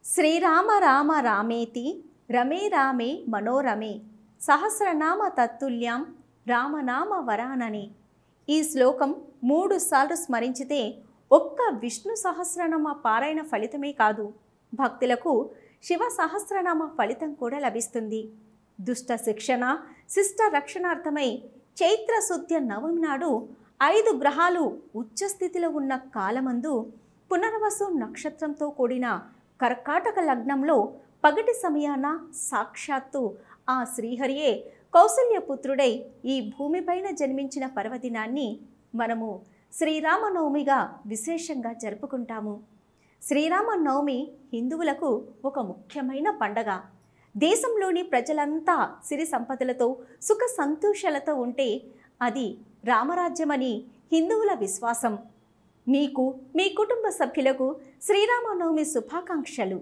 శ్రీరామ రామ రామేతి రమే రామే మనోరమే సహస్రనామ తత్తుల్యం రామనామ వరానని. ఈ శ్లోకం 3 సార్లు స్మరించితే ఒక్క విష్ణు సహస్రనామ పారాయణ ఫలితమే కాదు, భక్తులకు శివ సహస్రనామ ఫలితం కూడా లభిస్తుంది. దుష్ట శిక్షణ శిష్ట రక్షణార్థమై చైత్ర శుద్ధ నవమి నాడు 5 గ్రహాలు ఉచ్చస్థితిలో ఉన్న కాలమందు పునర్వసు నక్షత్రంతో కూడిన కర్కాటక లగ్నంలో పగటి సమయాన సాక్షాత్తు ఆ శ్రీహరియే కౌసల్యపుత్రుడై ఈ భూమిపైన జన్మించిన పర్వదినాన్ని మనము శ్రీరామనవమిగా విశేషంగా జరుపుకుంటాము. శ్రీరామనవమి హిందువులకు ఒక ముఖ్యమైన పండగ. దేశంలోని ప్రజలంతా సిరి సంపదలతో సుఖ సంతోషాలతో ఉంటే అది రామరాజ్యమని హిందువుల విశ్వాసం. మీకు మీ కుటుంబ సభ్యులకు శ్రీరామనవమి శుభాకాంక్షలు.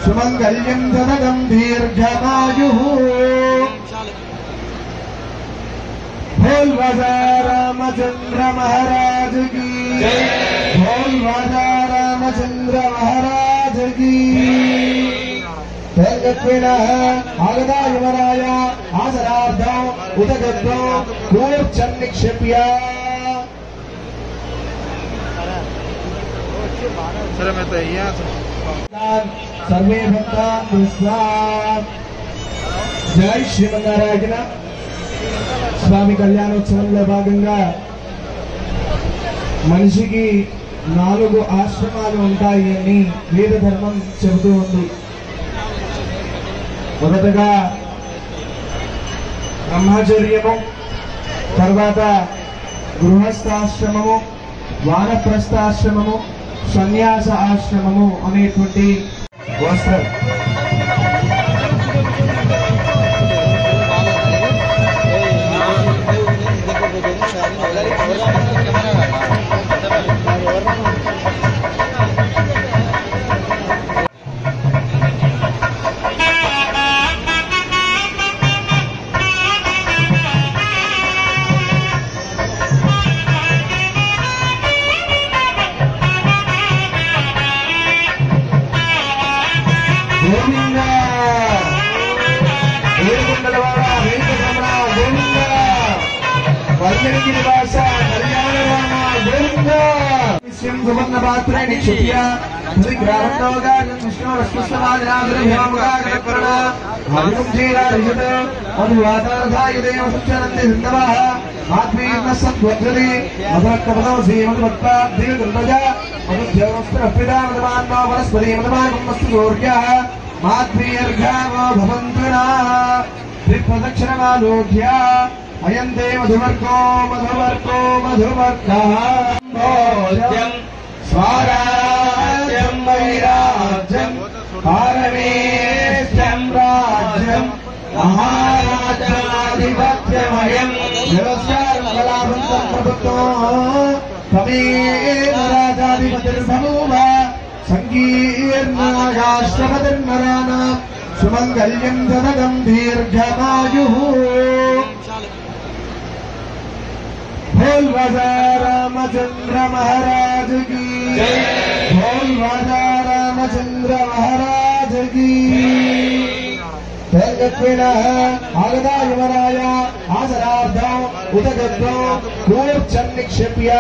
సుమంగళ్యం జనగం దీర్ఘమాయుః. बोल राजा रामचंद्र महाराज की जय. बोल राजा रामचंद्र महाराज की जय. आगदा युवराय आदरार्धं उदगद्धं कूर्चं निक्षेप्य सर्वे भक्ता जय श्रीमन्नारायण. స్వామి కళ్యాణోత్సవంలో భాగంగా మనిషికి 4 ఆశ్రమాలు ఉంటాయి అని వేద ధర్మం చెబుతూ ఉంది. మొదటగా బ్రహ్మచర్యము, తర్వాత గృహస్థాశ్రమము, వానప్రస్థాశ్రమము, సన్యాస ఆశ్రమము అనేటువంటి వస్త్రం. ప్రదక్షిణమాలోక్య అయంతే మధువర్గో మధువర్గో మధువర్గః. స్వరాజ్యం వైరాజ్యం పారమేశ్యం రాజ్యం మహారాజాధిపత్యమయం వ్యవసాయలాభం ప్రభుత్వం తమేవ రాజాధిపతిర్బభూవ సంకీర్ణాయాశ్రమధర్మరాణాం సుమంగళ్యం జనగం దీర్ఘమాయుః. बोल राजा रामचंद्र महाराज की जय. बोल राजा रामचंद्र महाराज की जय. आगदा युवराय आदरार्धं उदगद्धं कूर्चं निक्षेप्य